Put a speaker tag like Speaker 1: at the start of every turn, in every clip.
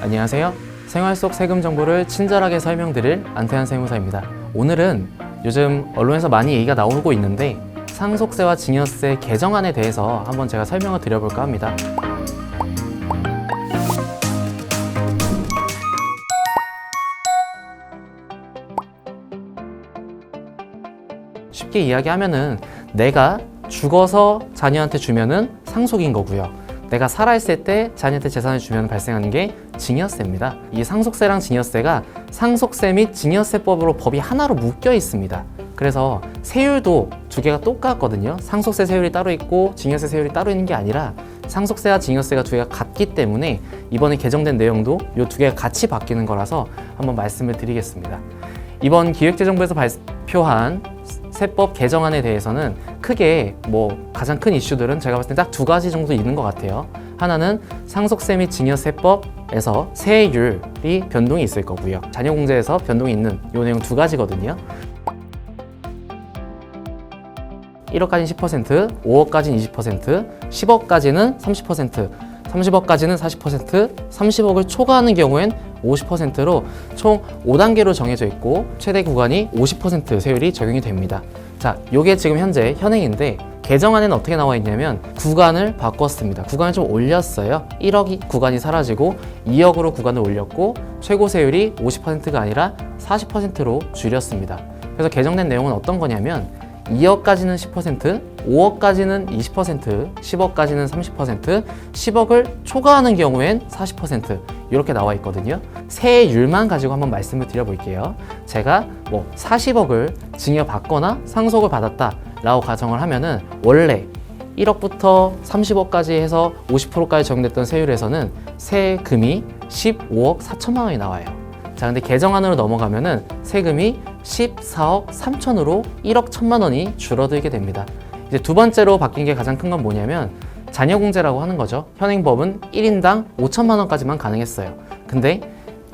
Speaker 1: 안녕하세요. 생활 속 세금 정보를 친절하게 설명드릴 안태한 세무사입니다. 오늘은 요즘 언론에서 많이 얘기가 나오고 있는데 상속세와 증여세 개정안에 대해서 한번 제가 설명을 드려볼까 합니다. 쉽게 이야기하면은 내가 죽어서 자녀한테 주면은 상속인 거고요. 내가 살아있을 때 자녀한테 재산을 주면 발생하는 게 증여세입니다. 이 상속세랑 증여세가 상속세 및 증여세법으로 법이 하나로 묶여 있습니다. 그래서 세율도 두 개가 똑같거든요. 상속세 세율이 따로 있고 증여세 세율이 따로 있는 게 아니라 상속세와 증여세가 두 개가 같기 때문에 이번에 개정된 내용도 이 두 개가 같이 바뀌는 거라서 한번 말씀을 드리겠습니다. 이번 기획재정부에서 발표한 세법 개정안에 대해서는 크게 가장 큰 이슈들은 제가 봤을 때 딱 두 가지 정도 있는 것 같아요. 하나는 상속세 및 증여세법에서 세율이 변동이 있을 거고요. 자녀공제에서 변동이 있는 이 내용 두 가지거든요. 1억까지는 10%, 5억까지는 20%, 10억까지는 30%, 30억까지는 40%, 30억을 초과하는 경우엔 50%로 총 5단계로 정해져 있고 최대 구간이 50% 세율이 적용이 됩니다. 자, 요게 지금 현재 현행인데 개정안에는 어떻게 나와 있냐면 구간을 바꿨습니다. 구간을 좀 올렸어요. 1억 구간이 사라지고 2억으로 구간을 올렸고 최고 세율이 50%가 아니라 40%로 줄였습니다. 그래서 개정된 내용은 어떤 거냐면 2억까지는 10%, 5억까지는 20%, 10억까지는 30%, 10억을 초과하는 경우엔 40% 이렇게 나와 있거든요. 세율만 가지고 한번 말씀을 드려볼게요. 제가 40억을 증여받거나 상속을 받았다 라고 가정을 하면은 원래 1억부터 30억까지 해서 50%까지 적용됐던 세율에서는 세금이 15억 4천만 원이 나와요. 자, 근데 개정안으로 넘어가면은 세금이 14억 3천으로 1억 1천만 원이 줄어들게 됩니다. 이제 두 번째로 바뀐 게 가장 큰 건 뭐냐면 자녀공제라고 하는 거죠. 현행법은 1인당 5천만 원까지만 가능했어요. 근데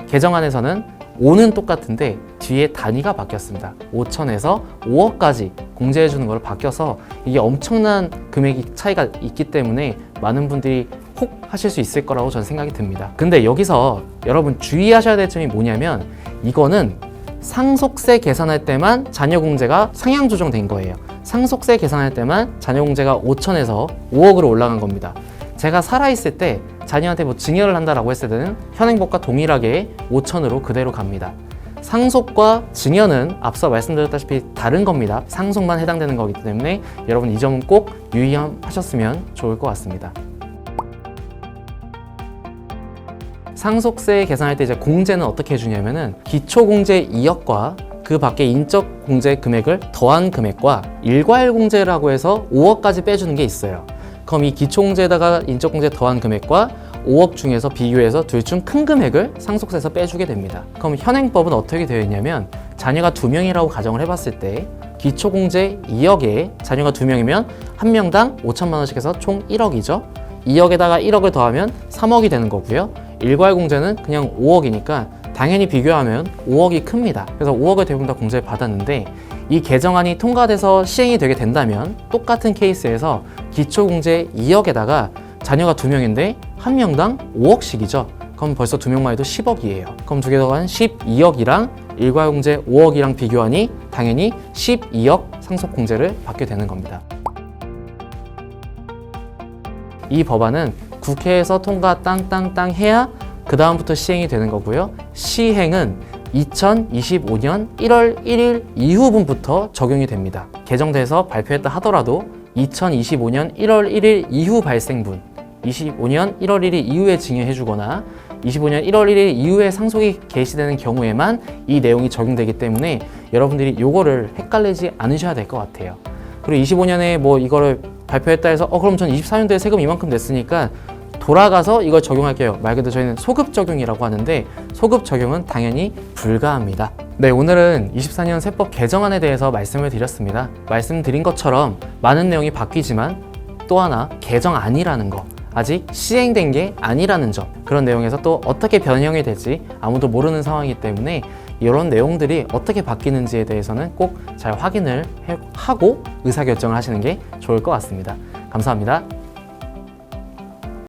Speaker 1: 개정안에서는 5는 똑같은데 뒤에 단위가 바뀌었습니다. 5천에서 5억까지 공제해 주는 걸로 바뀌어서 이게 엄청난 금액이 차이가 있기 때문에 많은 분들이 혹 하실 수 있을 거라고 저는 생각이 듭니다. 근데 여기서 여러분 주의하셔야 될 점이 뭐냐면 이거는 상속세 계산할 때만 자녀공제가 상향 조정된 거예요. 상속세 계산할 때만 자녀공제가 5천에서 5억으로 올라간 겁니다. 제가 살아있을 때 자녀한테 증여를 한다라고 했을 때는 현행법과 동일하게 5천으로 그대로 갑니다. 상속과 증여는 앞서 말씀드렸다시피 다른 겁니다. 상속만 해당되는 거기 때문에 여러분 이 점은 꼭 유의하셨으면 좋을 것 같습니다. 상속세 계산할 때 이제 공제는 어떻게 해주냐면은 기초공제 2억과 그 밖에 인적공제 금액을 더한 금액과 일괄공제라고 해서 5억까지 빼주는 게 있어요. 그럼 이 기초공제에다가 인적공제 더한 금액과 5억 중에서 비교해서 둘 중 큰 금액을 상속세에서 빼주게 됩니다. 그럼 현행법은 어떻게 되어 있냐면 자녀가 2명이라고 가정을 해봤을 때 기초공제 2억에 자녀가 2명이면 한 명당 5천만 원씩 해서 총 1억이죠. 2억에다가 1억을 더하면 3억이 되는 거고요. 일괄공제는 그냥 5억이니까 당연히 비교하면 5억이 큽니다. 그래서 5억을 대부분 다 공제를 받았는데 이 개정안이 통과돼서 시행이 되게 된다면 똑같은 케이스에서 기초공제 2억에다가 자녀가 2명인데 한 명당 5억씩이죠. 그럼 벌써 2명만 해도 10억이에요. 그럼 두 개 더한 12억이랑 일괄공제 5억이랑 비교하니 당연히 12억 상속공제를 받게 되는 겁니다. 이 법안은 국회에서 통과 땅땅땅 해야 그 다음부터 시행이 되는 거고요. 시행은 2025년 1월 1일 이후분부터 적용이 됩니다. 개정돼서 발표했다 하더라도 2025년 1월 1일 이후 발생분, 25년 1월 1일 이후에 증여해주거나 25년 1월 1일 이후에 상속이 개시되는 경우에만 이 내용이 적용되기 때문에 여러분들이 요거를 헷갈리지 않으셔야 될 것 같아요. 그리고 25년에 이거를 발표했다 해서 그럼 전 24년도에 세금 이만큼 냈으니까 돌아가서 이걸 적용할게요. 말 그대로 저희는 소급 적용이라고 하는데 소급 적용은 당연히 불가합니다. 네, 오늘은 24년 세법 개정안에 대해서 말씀을 드렸습니다. 말씀드린 것처럼 많은 내용이 바뀌지만 또 하나 개정안이라는 거, 아직 시행된 게 아니라는 점, 그런 내용에서 또 어떻게 변형이 될지 아무도 모르는 상황이기 때문에 이런 내용들이 어떻게 바뀌는지에 대해서는 꼭 잘 확인을 하고 의사결정을 하시는 게 좋을 것 같습니다. 감사합니다.